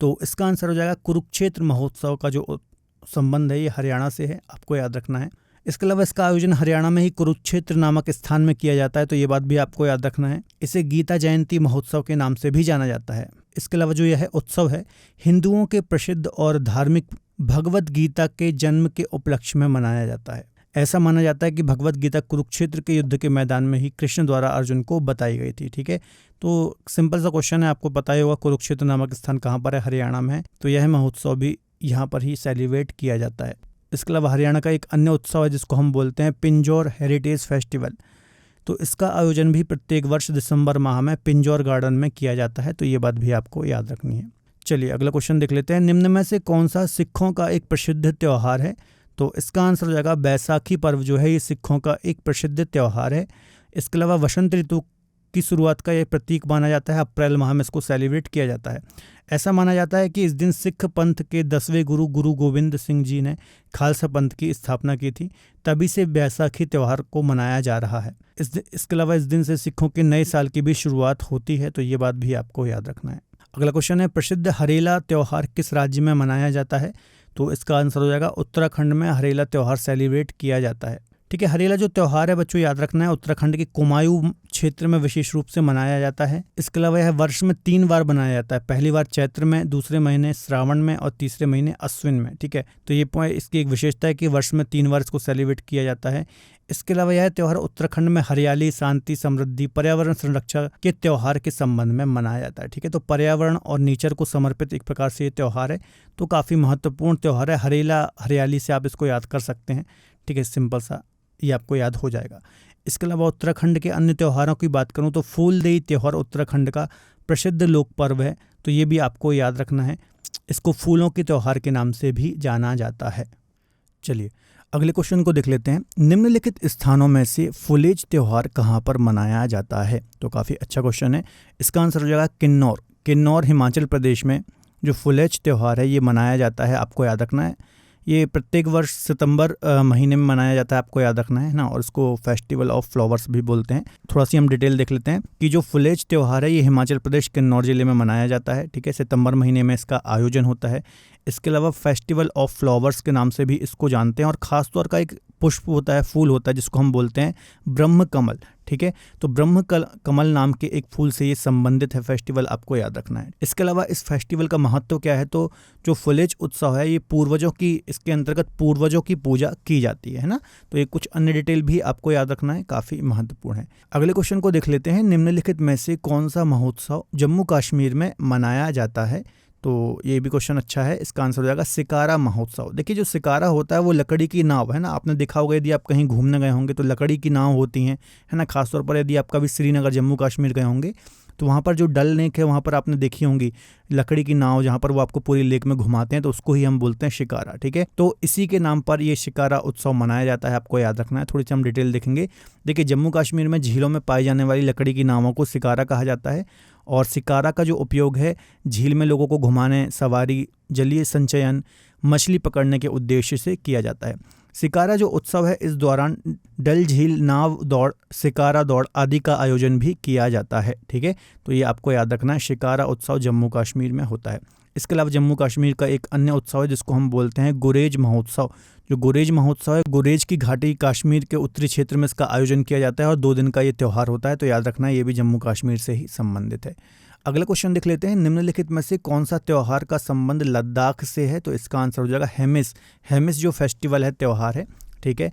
तो इसका आंसर हो जाएगा कुरुक्षेत्र महोत्सव का जो संबंध है, ये हरियाणा से है, आपको याद रखना है। इसके अलावा इसका आयोजन हरियाणा में ही कुरुक्षेत्र नामक स्थान में किया जाता है, तो ये बात भी आपको याद रखना है। इसे गीता जयंती महोत्सव के नाम से भी जाना जाता है। इसके अलावा जो यह उत्सव है, हिंदुओं के प्रसिद्ध और धार्मिक भगवत गीता के जन्म के उपलक्ष्य में मनाया जाता है। ऐसा माना जाता है कि भगवत गीता कुरुक्षेत्र के युद्ध के मैदान में ही कृष्ण द्वारा अर्जुन को बताई गई थी। ठीक है, तो सिंपल सा क्वेश्चन है, आपको पता ही होगा कुरुक्षेत्र नामक स्थान कहाँ पर है, हरियाणा में है, तो यह महोत्सव भी यहाँ पर ही सेलिब्रेट किया जाता है। इसके अलावा हरियाणा का एक अन्य उत्सव है जिसको हम बोलते हैं पिंजौर हेरिटेज फेस्टिवल, तो इसका आयोजन भी प्रत्येक वर्ष दिसंबर माह में पिंजौर गार्डन में किया जाता है, तो ये बात भी आपको याद रखनी है। चलिए अगला क्वेश्चन देख लेते हैं। निम्न में से कौन सा सिखों का एक प्रसिद्ध त्यौहार है? तो इसका आंसर हो जाएगा बैसाखी पर्व जो है, ये सिखों का एक प्रसिद्ध त्यौहार है। इसके अलावा वसंत ऋतु की शुरुआत का यह प्रतीक माना जाता है, अप्रैल माह में इसको सेलिब्रेट किया जाता है। ऐसा माना जाता है कि इस दिन सिख पंथ के 10वें गुरु गोविंद सिंह जी ने खालसा पंथ की स्थापना की थी, तभी से बैसाखी त्यौहार को मनाया जा रहा है। इसके अलावा इस दिन से सिखों के नए साल की भी शुरुआत होती है, तो ये बात भी आपको याद रखना है। अगला क्वेश्चन है, प्रसिद्ध हरेला त्यौहार किस राज्य में मनाया जाता है? तो इसका आंसर हो जाएगा उत्तराखंड में हरेला त्यौहार सेलिब्रेट किया जाता है। ठीक है, हरेला जो त्यौहार है बच्चों याद रखना है, उत्तराखंड के कुमायूं क्षेत्र में विशेष रूप से मनाया जाता है। इसके अलावा यह वर्ष में 3 बार मनाया जाता है, पहली बार चैत्र में, दूसरे महीने श्रावण में और तीसरे महीने अश्विन में। ठीक है, तो ये इसकी एक विशेषता है कि वर्ष में 3 बार इसको सेलिब्रेट किया जाता है। इसके अलावा यह त्यौहार उत्तराखंड में हरियाली, शांति, समृद्धि, पर्यावरण संरक्षण के त्यौहार के संबंध में मनाया जाता है। ठीक है, तो पर्यावरण और नेचर को समर्पित एक प्रकार से ये त्यौहार है, तो काफ़ी महत्वपूर्ण त्यौहार है। हरेला, हरियाली से आप इसको याद कर सकते हैं। ठीक है, सिंपल सा ये आपको याद हो जाएगा। इसके अलावा उत्तराखंड के अन्य त्योहारों की बात करूं तो फूलदेई त्यौहार उत्तराखंड का प्रसिद्ध लोक पर्व है, तो ये भी आपको याद रखना है। इसको फूलों के त्यौहार के नाम से भी जाना जाता है। चलिए अगले क्वेश्चन को देख लेते हैं। निम्नलिखित स्थानों में से फुलेज त्यौहार कहाँ पर मनाया जाता है? तो काफ़ी अच्छा क्वेश्चन है। इसका आंसर हो जाएगा किन्नौर। किन्नौर हिमाचल प्रदेश में जो फुलेज त्यौहार है ये मनाया जाता है, आपको याद रखना है। ये प्रत्येक वर्ष सितंबर महीने में मनाया जाता है, आपको याद रखना है ना, और इसको फेस्टिवल ऑफ फ्लावर्स भी बोलते हैं। थोड़ा सी हम डिटेल देख लेते हैं कि जो फुलेज त्यौहार है ये हिमाचल प्रदेश किन्नौर जिले में मनाया जाता है। ठीक है, सितंबर महीने में इसका आयोजन होता है। इसके अलावा फेस्टिवल ऑफ फ्लावर्स के नाम से भी इसको जानते हैं, और ख़ास तौर का एक पुष्प होता है, फूल होता है, जिसको हम बोलते हैं ब्रह्म कमल। ठीक है, तो ब्रह्म कमल नाम के एक फूल से ये संबंधित है फेस्टिवल, आपको याद रखना है। इसके अलावा इस फेस्टिवल का महत्व क्या है, तो जो फुलेज उत्सव है ये पूर्वजों की, इसके अंतर्गत पूर्वजों की पूजा की जाती है ना। तो ये कुछ अन्य डिटेल भी आपको याद रखना है, काफ़ी महत्वपूर्ण है। अगले क्वेश्चन को देख लेते हैं। निम्नलिखित में से कौन सा महोत्सव जम्मू कश्मीर में मनाया जाता है? तो ये भी क्वेश्चन अच्छा है। इसका आंसर हो जाएगा शिकारा महोत्सव। देखिए, जो शिकारा होता है वो लकड़ी की नाव है ना, आपने देखा होगा यदि आप कहीं घूमने गए होंगे तो लकड़ी की नाव होती हैं, है ना। खासतौर पर यदि आप कभी श्रीनगर जम्मू कश्मीर गए होंगे तो वहाँ पर जो डल लेक है वहाँ पर आपने देखी होंगी लकड़ी की नाव, जहाँ पर वो आपको पूरी लेक में घुमाते हैं, तो उसको ही हम बोलते हैं शिकारा। ठीक है, तो इसी के नाम पर ये शिकारा उत्सव मनाया जाता है, आपको याद रखना है। थोड़ी सी हम डिटेल देखेंगे। देखिए, जम्मू कश्मीर में झीलों में पाई जाने वाली लकड़ी की नावों को शिकारा कहा जाता है, और शिकारा का जो उपयोग है झील में लोगों को घुमाने, सवारी, जलीय संचयन, मछली पकड़ने के उद्देश्य से किया जाता है। शिकारा जो उत्सव है इस दौरान डल झील नाव दौड़, शिकारा दौड़ आदि का आयोजन भी किया जाता है। ठीक है, तो ये आपको याद रखना है, शिकारा उत्सव जम्मू कश्मीर में होता है। इसके अलावा जम्मू कश्मीर का एक अन्य उत्सव है जिसको हम बोलते हैं गुरेज महोत्सव। जो गुरेज महोत्सव है, गुरेज की घाटी कश्मीर के उत्तरी क्षेत्र में इसका आयोजन किया जाता है और 2 दिन का ये त्यौहार होता है, तो याद रखना है ये भी जम्मू कश्मीर से ही संबंधित है। अगला क्वेश्चन देख लेते हैं। निम्नलिखित में से कौन सा त्यौहार का संबंध लद्दाख से है? तो इसका आंसर हो जाएगा हेमिस। हेमिस जो फेस्टिवल है, त्यौहार है, ठीक है,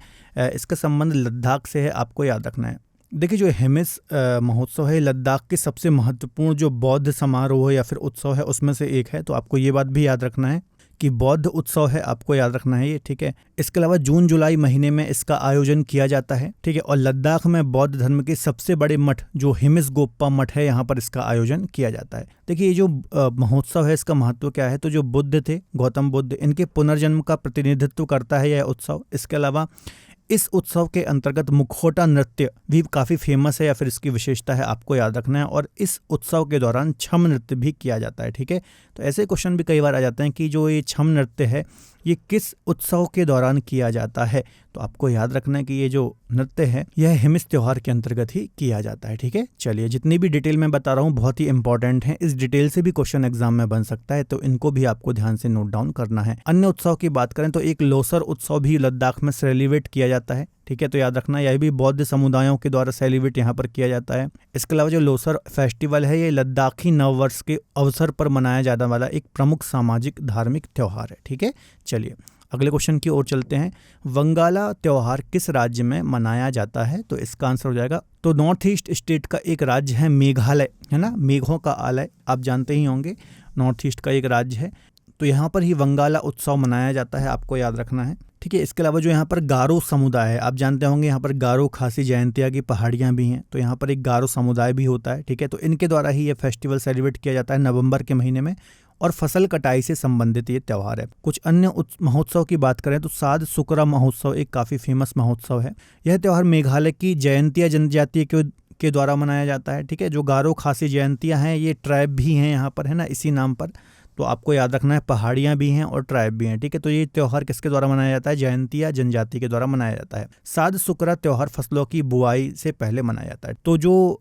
इसका संबंध लद्दाख से है, आपको याद रखना है। देखिए, जो हेमिस महोत्सव है लद्दाख के सबसे महत्वपूर्ण जो बौद्ध समारोह या फिर उत्सव है उसमें से एक है, तो आपको ये बात भी याद रखना है कि बौद्ध उत्सव है, आपको याद रखना है ये। ठीक है, इसके अलावा जून जुलाई महीने में इसका आयोजन किया जाता है। ठीक है, और लद्दाख में बौद्ध धर्म के सबसे बड़े मठ जो हिमिस गोप्पा मठ है, यहाँ पर इसका आयोजन किया जाता है। देखिए, ये जो महोत्सव है इसका महत्व क्या है, तो जो बुद्ध थे, गौतम बुद्ध, इनके पुनर्जन्म का प्रतिनिधित्व करता है यह उत्सव। इसके अलावा इस उत्सव के अंतर्गत मुखौटा नृत्य भी काफ़ी फेमस है या फिर इसकी विशेषता है, आपको याद रखना है। और इस उत्सव के दौरान छम नृत्य भी किया जाता है। ठीक है, तो ऐसे क्वेश्चन भी कई बार आ जाते हैं कि जो ये छम नृत्य है ये किस उत्सव के दौरान किया जाता है, तो आपको याद रखना है कि ये जो नृत्य है यह हिमिस त्योहार के अंतर्गत ही किया जाता है। ठीक है, चलिए, जितनी भी डिटेल मैं बता रहा हूँ बहुत ही इंपॉर्टेंट है, इस डिटेल से भी क्वेश्चन एग्जाम में बन सकता है, तो इनको भी आपको ध्यान से नोट डाउन करना है। अन्य उत्सव की बात करें तो एक लोसर उत्सव भी लद्दाख में सेलिब्रेट किया जाता है। ठीक है, तो याद रखना यह भी बौद्ध समुदायों के द्वारा सेलिब्रेट यहाँ पर किया जाता है। इसके अलावा जो लोसर फेस्टिवल है ये लद्दाखी नववर्ष के अवसर पर मनाया जाने वाला एक प्रमुख सामाजिक धार्मिक त्यौहार है। ठीक है, चलिए अगले क्वेश्चन की ओर चलते हैं। वंगाला त्यौहार किस राज्य में मनाया जाता है? तो इसका आंसर हो जाएगा, तो नॉर्थ ईस्ट स्टेट का एक राज्य है मेघालय, है ना, मेघों का आलय, आप जानते ही होंगे, नॉर्थ ईस्ट का एक राज्य है, तो यहाँ पर ही वंगाला उत्सव मनाया जाता है, आपको याद रखना है। ठीक है, इसके अलावा जो यहाँ पर गारो समुदाय है, आप जानते होंगे यहाँ पर गारो खासी जयंतिया की पहाड़ियाँ भी हैं, तो यहाँ पर एक गारो समुदाय भी होता है। ठीक है, तो इनके द्वारा ही ये फेस्टिवल सेलिब्रेट किया जाता है नवंबर के महीने में, और फसल कटाई से संबंधित ये त्यौहार है। कुछ अन्य महोत्सव की बात करें तो साध सुकरा महोत्सव एक काफ़ी फेमस महोत्सव है। यह त्यौहार मेघालय की जयंतिया जनजाति के द्वारा मनाया जाता है। ठीक है, जो गारो खासी जयंतियाँ हैं ये ट्राइब भी हैं यहाँ पर, है ना, इसी नाम पर, तो आपको याद रखना है पहाड़ियाँ भी हैं और ट्राइब भी हैं। ठीक है, तो ये त्यौहार किसके द्वारा मनाया जाता है? जयंतिया जनजाति के द्वारा मनाया जाता है। साध सुकरा त्यौहार फसलों की बुआई से पहले मनाया जाता है। तो जो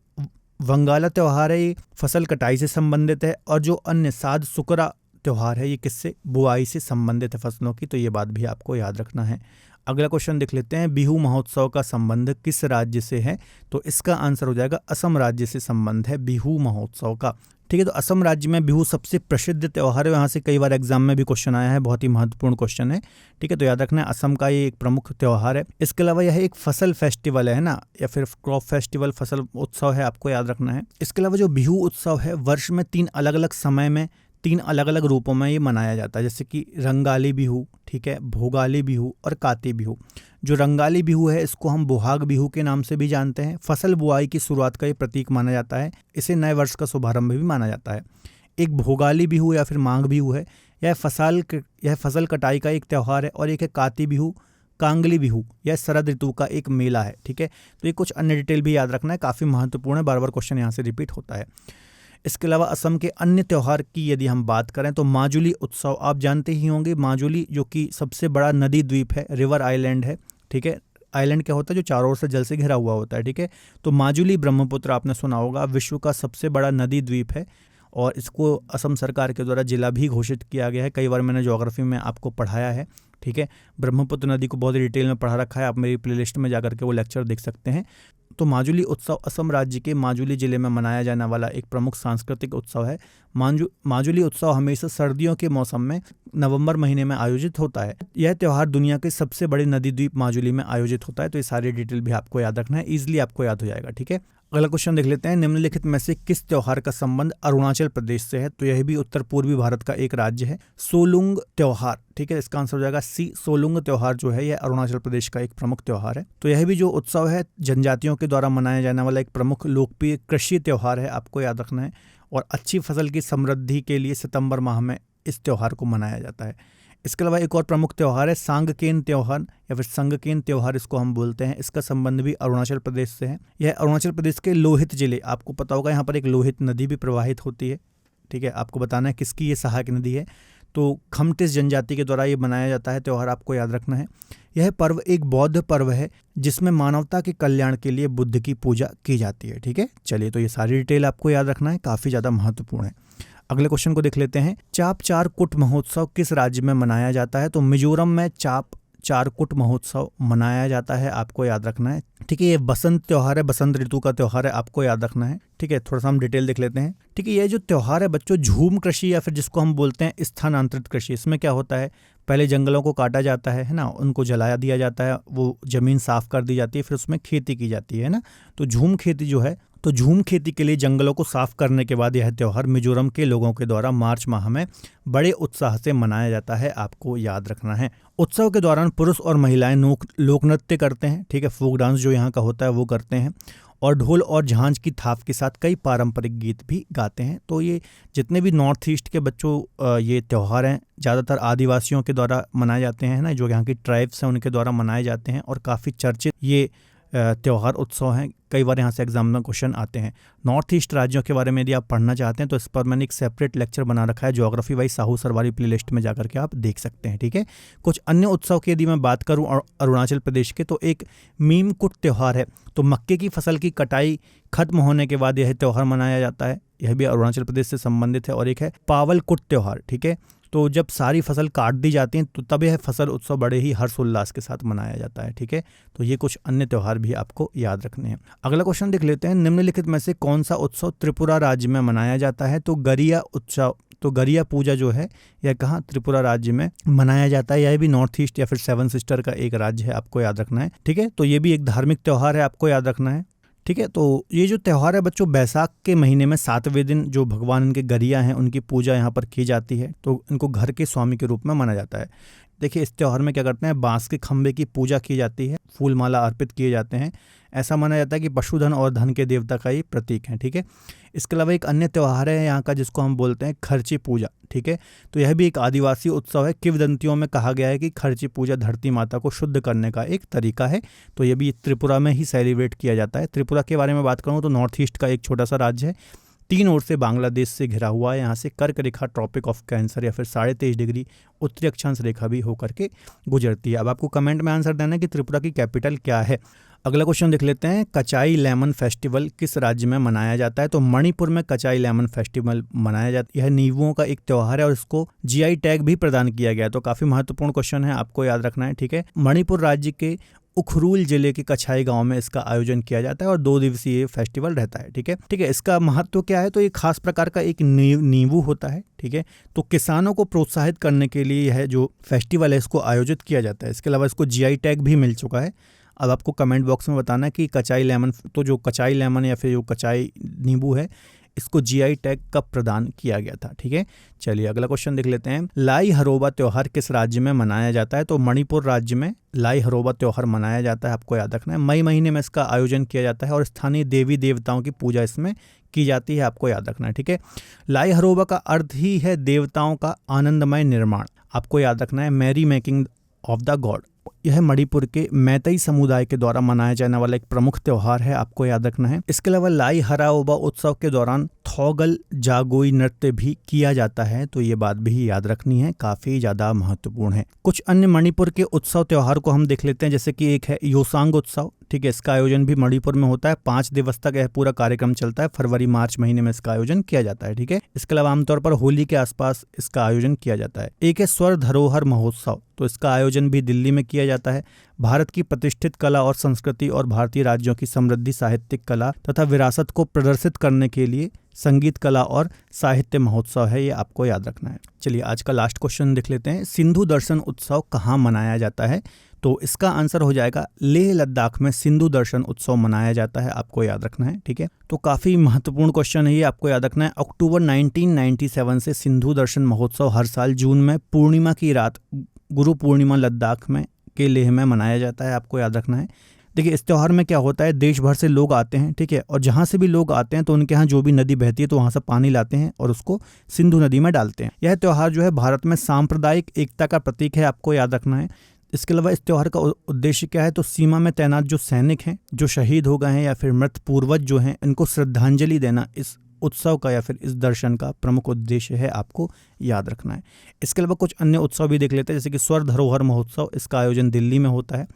वंगाला त्यौहार है ये फसल कटाई से संबंधित है, और जो अन्य साध सुकरा त्यौहार है ये किससे? बुआई से संबंधित है फसलों की, तो ये बात भी आपको याद रखना है। अगला क्वेश्चन देख लेते हैं। बिहू महोत्सव का संबंध किस राज्य से है? तो इसका आंसर हो जाएगा असम राज्य से संबंध है बिहू महोत्सव का। ठीक है, तो असम राज्य में बिहू सबसे प्रसिद्ध त्यौहार है, यहाँ से कई बार एग्जाम में भी क्वेश्चन आया है, बहुत ही महत्वपूर्ण क्वेश्चन है। ठीक है, तो याद रखना है असम का ये एक प्रमुख त्यौहार है। इसके अलावा यह एक फसल फेस्टिवल है ना, या फिर क्रॉप फेस्टिवल, फसल उत्सव है, आपको याद रखना है। इसके अलावा जो बिहू उत्सव है वर्ष में 3 अलग अलग समय में 3 अलग अलग रूपों में ये मनाया जाता है, जैसे कि रंगाली बिहू, ठीक है, भोगाली बिहू और काती बिहू। जो रंगाली बिहू है इसको हम बोहाग बिहू के नाम से भी जानते हैं। फसल बुआई की शुरुआत का ये प्रतीक माना जाता है, इसे नए वर्ष का शुभारंभ भी माना जाता है। एक भोगाली बिहू या फिर माघ बिहू है, यह फसल कटाई का एक त्यौहार है, और एक है काती बिहू, कांगली बिहू, यह शरद ऋतु का एक मेला है। ठीक है, तो ये कुछ अन्य डिटेल भी याद रखना है, काफ़ी महत्वपूर्ण है, बार बार क्वेश्चन यहाँ से रिपीट होता है। इसके अलावा असम के अन्य त्यौहार की यदि हम बात करें तो माजुली उत्सव, आप जानते ही होंगे, माजुली जो कि सबसे बड़ा नदी द्वीप है, रिवर आइलैंड है। ठीक है, आइलैंड क्या होता है? जो चारों ओर से जल से घिरा हुआ होता है। ठीक है, तो माजुली ब्रह्मपुत्र आपने सुना होगा, विश्व का सबसे बड़ा नदी द्वीप है, और इसको असम सरकार के द्वारा जिला भी घोषित किया गया है। कई बार मैंने ज्योग्राफी में आपको पढ़ाया है, ठीक है। ब्रह्मपुत्र नदी को बहुत ही डिटेल में पढ़ा रखा है, आप मेरी प्लेलिस्ट में जाकर के वो लेक्चर देख सकते हैं। तो माजुली उत्सव असम राज्य के माजुली जिले में मनाया जाने वाला एक प्रमुख सांस्कृतिक उत्सव है। माजुली उत्सव हमेशा सर्दियों के मौसम में नवंबर महीने में आयोजित होता है। यह त्यौहार दुनिया के सबसे बड़े नदी द्वीप माजुली में आयोजित होता है। तो ये सारी डिटेल भी आपको याद रखना है, ईजिली आपको याद हो जाएगा, ठीक है। अगला क्वेश्चन देख लेते हैं, निम्नलिखित में से किस त्योहार का संबंध अरुणाचल प्रदेश से है? तो यह भी उत्तर पूर्वी भारत का एक राज्य है। सोलुंग त्योहार, ठीक है, इसका आंसर हो जाएगा सी। सोलुंग त्योहार जो है यह अरुणाचल प्रदेश का एक प्रमुख त्योहार है। तो यह भी जो उत्सव है जनजातियों के द्वारा मनाया जाने वाला एक प्रमुख लोकप्रिय कृषि त्योहार है, आपको याद रखना है। और अच्छी फसल की समृद्धि के लिए सितंबर माह में इस त्योहार को मनाया जाता है। इसके अलावा एक और प्रमुख त्यौहार है सांगकेन त्योहार या फिर संगकेन त्योहार इसको हम बोलते हैं। इसका संबंध भी अरुणाचल प्रदेश से है। यह अरुणाचल प्रदेश के लोहित जिले, आपको पता होगा यहाँ पर एक लोहित नदी भी प्रवाहित होती है, ठीक है। आपको बताना है किसकी ये सहायक नदी है। तो खमटिस जनजाति के द्वारा ये मनाया जाता है त्यौहार, आपको याद रखना है। यह पर्व एक बौद्ध पर्व है जिसमें मानवता के कल्याण के लिए बुद्ध की पूजा की जाती है, ठीक है। चलिए, तो ये सारी डिटेल आपको याद रखना है, काफ़ी ज़्यादा महत्वपूर्ण है। अगले क्वेश्चन को देख लेते हैं, चाप चार कुट महोत्सव किस राज्य में मनाया जाता है? तो मिजोरम में चाप चार कुट महोत्सव मनाया जाता है, आपको याद रखना है, ठीक है। ये बसंत त्योहार है, बसंत ऋतु का त्योहार है, आपको याद रखना है, ठीक है। थोड़ा सा हम डिटेल देख लेते हैं, ठीक है। ये जो त्योहार है बच्चों, झूम कृषि या फिर जिसको हम बोलते हैं स्थानांतरित कृषि, इसमें क्या होता है, पहले जंगलों को काटा जाता है ना, उनको जलाया दिया जाता है, वो जमीन साफ कर दी जाती है, फिर उसमें खेती की जाती है ना। तो झूम खेती जो है, तो झूम खेती के लिए जंगलों को साफ करने के बाद यह त्यौहार मिजोरम के लोगों के द्वारा मार्च माह में बड़े उत्साह से मनाया जाता है, आपको याद रखना है। उत्सव के दौरान पुरुष और महिलाएं लोक नृत्य करते हैं, ठीक है। फोक डांस जो यहाँ का होता है वो करते हैं और ढोल और झांझ की थाप के साथ कई पारंपरिक गीत भी गाते हैं। तो ये जितने भी नॉर्थ ईस्ट के बच्चों ये त्यौहार हैं ज़्यादातर आदिवासियों के द्वारा मनाए जाते हैं ना, जो यहाँ की ट्राइब्स हैं उनके द्वारा मनाए जाते हैं और काफ़ी चर्चित ये त्यौहार उत्सव हैं। कई बार यहाँ से एग्जाम में क्वेश्चन आते हैं। नॉर्थ ईस्ट राज्यों के बारे में यदि आप पढ़ना चाहते हैं तो इस पर मैंने एक सेपरेट लेक्चर बना रखा है, ज्योग्राफी वाइज साहू सर वाली प्लेलिस्ट में जाकर के आप देख सकते हैं, ठीक है। कुछ अन्य उत्सव की यदि मैं बात करूँ अरुणाचल प्रदेश के, तो एक मीम कुट त्यौहार है। तो मक्के की फसल की कटाई खत्म होने के बाद यह त्यौहार मनाया जाता है, यह भी अरुणाचल प्रदेश से संबंधित है। और एक है पावल कुट त्यौहार, ठीक है। तो जब सारी फसल काट दी जाती है तो तब यह फसल उत्सव बड़े ही हर्षोल्लास के साथ मनाया जाता है, ठीक है। तो ये कुछ अन्य त्यौहार भी आपको याद रखने हैं। अगला क्वेश्चन देख लेते हैं, निम्नलिखित में से कौन सा उत्सव त्रिपुरा राज्य में मनाया जाता है? तो गरिया उत्सव, तो गरिया पूजा जो है यह कहाँ त्रिपुरा राज्य में मनाया जाता है। यह भी नॉर्थ ईस्ट या फिर सेवन सिस्टर का एक राज्य है, आपको याद रखना है, ठीक है। तो ये भी एक धार्मिक त्यौहार है, आपको याद रखना है, ठीक है। तो ये जो त्यौहार है बच्चों, बैसाख के महीने में 7वें दिन जो भगवान इनके गरिया हैं उनकी पूजा यहाँ पर की जाती है। तो इनको घर के स्वामी के रूप में माना जाता है। देखिए, इस त्यौहार में क्या करते हैं, बांस के खंभे की पूजा की जाती है, फूल माला अर्पित किए जाते हैं। ऐसा माना जाता है कि पशुधन और धन के देवता का ये प्रतीक है, ठीक है। इसके अलावा एक अन्य त्यौहार है यहाँ का जिसको हम बोलते हैं खर्ची पूजा, ठीक है। तो यह भी एक आदिवासी उत्सव है। किंवदंतियों में कहा गया है कि खर्ची पूजा धरती माता को शुद्ध करने का एक तरीका है। तो यह भी त्रिपुरा में ही सेलिब्रेट किया जाता है। त्रिपुरा के बारे में बात करूँ तो नॉर्थ ईस्ट का एक छोटा सा राज्य है, 3 ओर से बांग्लादेश से घिरा हुआ है। यहाँ से कर्क रेखा ट्रॉपिक ऑफ कैंसर या फिर 23.5 डिग्री उत्तरी अक्षांश रेखा भी होकर के गुजरती है। अब आपको कमेंट में आंसर देना है कि त्रिपुरा की कैपिटल क्या है। अगला क्वेश्चन देख लेते हैं, कचाई लेमन फेस्टिवल किस राज्य में मनाया जाता है? तो मणिपुर में कचाई लेमन फेस्टिवल मनाया जाता है। यह नींबुओं का एक त्यौहार है और इसको जीआई टैग भी प्रदान किया गया है। तो काफी महत्वपूर्ण क्वेश्चन है, आपको याद रखना है, ठीक है। मणिपुर राज्य के उखरूल जिले के कछाई गांव में इसका आयोजन किया जाता है और 2 दिवसीय फेस्टिवल रहता है, ठीक है, ठीक है। इसका महत्व क्या है? तो ये खास प्रकार का एक नींबू होता है, ठीक है। तो किसानों को प्रोत्साहित करने के लिए यह जो फेस्टिवल है इसको आयोजित किया जाता है। इसके अलावा इसको जीआई टैग भी मिल चुका है। अब आपको कमेंट बॉक्स में बताना है कि कचाई लेमन, तो जो कचाई लेमन या फिर जो कचाई नींबू है इसको जीआई टैग कब प्रदान किया गया था, ठीक है। चलिए अगला क्वेश्चन देख लेते हैं, लाई हरोबा त्योहार किस राज्य में मनाया जाता है? तो मणिपुर राज्य में लाई हरोबा त्योहार मनाया जाता है, आपको याद रखना है। मई महीने में इसका आयोजन किया जाता है और स्थानीय देवी देवताओं की पूजा इसमें की जाती है, आपको याद रखना है, ठीक है। लाई हरोबा का अर्थ ही है देवताओं का आनंदमय निर्माण, आपको याद रखना है, merrymaking of the god. यह मणिपुर के मैतेई समुदाय के द्वारा मनाया जाने वाला एक प्रमुख त्योहार है, आपको याद रखना है। इसके अलावा लाई हराओबा उत्सव के दौरान थौगल जागोई नृत्य भी किया जाता है, तो ये बात भी याद रखनी है, काफी ज्यादा महत्वपूर्ण है। कुछ अन्य मणिपुर के उत्सव त्योहार को हम देख लेते हैं, जैसे कि एक है योसांग उत्सव, ठीक है। इसका आयोजन भी मणिपुर में होता है। 5 दिवस तक यह पूरा कार्यक्रम चलता है। फरवरी मार्च महीने में इसका आयोजन किया जाता है, ठीक है। इसके अलावा आमतौर पर होली के आसपास इसका आयोजन किया जाता है। एक है स्वर धरोहर महोत्सव, तो इसका आयोजन भी दिल्ली में किया जाता है। भारत की प्रतिष्ठित कला और संस्कृति और भारतीय राज्यों की समृद्धि साहित्यिक कला तथा विरासत को प्रदर्शित करने के लिए संगीत कला और साहित्य महोत्सव है, ये आपको याद रखना है। चलिए आज का लास्ट क्वेश्चन देख लेते हैं। सिंधु दर्शन उत्सव कहाँ मनाया जाता है? तो इसका आंसर हो जाएगा लेह लद्दाख में सिंधु दर्शन उत्सव मनाया जाता है, आपको याद रखना है, ठीक है। तो काफ़ी महत्वपूर्ण क्वेश्चन है ये, आपको याद रखना है। अक्टूबर 1997 से सिंधु दर्शन महोत्सव हर साल जून में पूर्णिमा की रात गुरु पूर्णिमा लद्दाख में के लेह में मनाया जाता है, आपको याद रखना है। देखिए इस त्यौहार में क्या होता है, देश भर से लोग आते हैं, ठीक है, और जहाँ से भी लोग आते हैं तो उनके यहाँ जो भी नदी बहती है तो वहाँ से पानी लाते हैं और उसको सिंधु नदी में डालते हैं। यह त्यौहार जो है भारत में सांप्रदायिक एकता का प्रतीक है, आपको याद रखना है। इसके अलावा इस त्यौहार का उद्देश्य क्या है, तो सीमा में तैनात जो सैनिक हैं, जो शहीद हो गए हैं या फिर मृत पूर्वज जो हैं, इनको श्रद्धांजलि देना इस उत्सव का या फिर इस दर्शन का प्रमुख उद्देश्य है, आपको याद रखना है। इसके अलावा कुछ अन्य उत्सव भी देख लेते हैं, जैसे कि स्वर धरोहर महोत्सव, इसका आयोजन दिल्ली में होता है।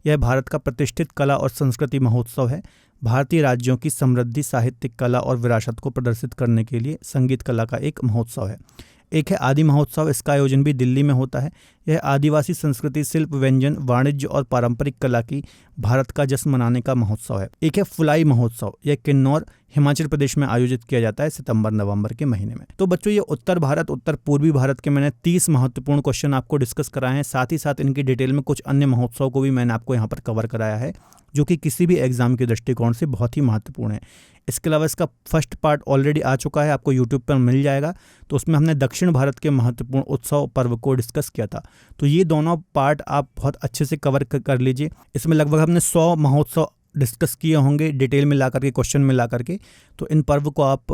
यह भारत का प्रतिष्ठित कला और संस्कृति महोत्सव है। भारतीय राज्यों की समृद्धि साहित्यिक कला और विरासत को प्रदर्शित करने के लिए संगीत कला का एक महोत्सव है। एक है आदि महोत्सव, इसका आयोजन भी दिल्ली में होता है। यह आदिवासी संस्कृति, शिल्प, व्यंजन, वाणिज्य और पारंपरिक कला की भारत का जश्न मनाने का महोत्सव है। एक है फुलाई महोत्सव, यह किन्नौर हिमाचल प्रदेश में आयोजित किया जाता है सितंबर-नवंबर के महीने में। तो बच्चों ये उत्तर भारत, उत्तर पूर्वी भारत के मैंने 30 महत्वपूर्ण क्वेश्चन आपको डिस्कस कराए हैं। साथ ही साथ इनकी डिटेल में कुछ अन्य महोत्सव को भी मैंने आपको यहाँ पर कवर कराया है, जो कि किसी भी एग्जाम के दृष्टिकोण से बहुत ही महत्वपूर्ण है। इसके अलावा इसका फर्स्ट पार्ट ऑलरेडी आ चुका है, आपको यूट्यूब पर मिल जाएगा। तो उसमें हमने दक्षिण भारत के महत्वपूर्ण उत्सव पर्व को डिस्कस किया था। तो ये दोनों पार्ट आप बहुत अच्छे से कवर कर लीजिए। इसमें लगभग हमने 100 महोत्सव डिस्कस किए होंगे डिटेल में ला करके, क्वेश्चन में ला करके। तो इन पर्व को आप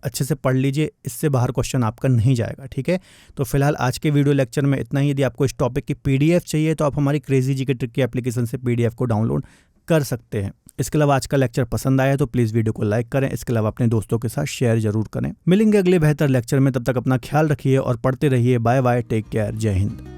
अच्छे से पढ़ लीजिए, इससे बाहर क्वेश्चन आपका नहीं जाएगा, ठीक है। तो फिलहाल आज के वीडियो लेक्चर में इतना ही। यदि आपको इस टॉपिक की PDF चाहिए तो आप हमारी क्रेजी जीके ट्रिक की एप्लीकेशन से PDF को डाउनलोड कर सकते हैं। इसके अलावा आज का लेक्चर पसंद आया तो प्लीज़ वीडियो को लाइक करें। इसके अलावा अपने दोस्तों के साथ शेयर जरूर करें। मिलेंगे अगले बेहतर लेक्चर में, तब तक अपना ख्याल रखिए और पढ़ते रहिए। बाय बाय, टेक केयर, जय हिंद।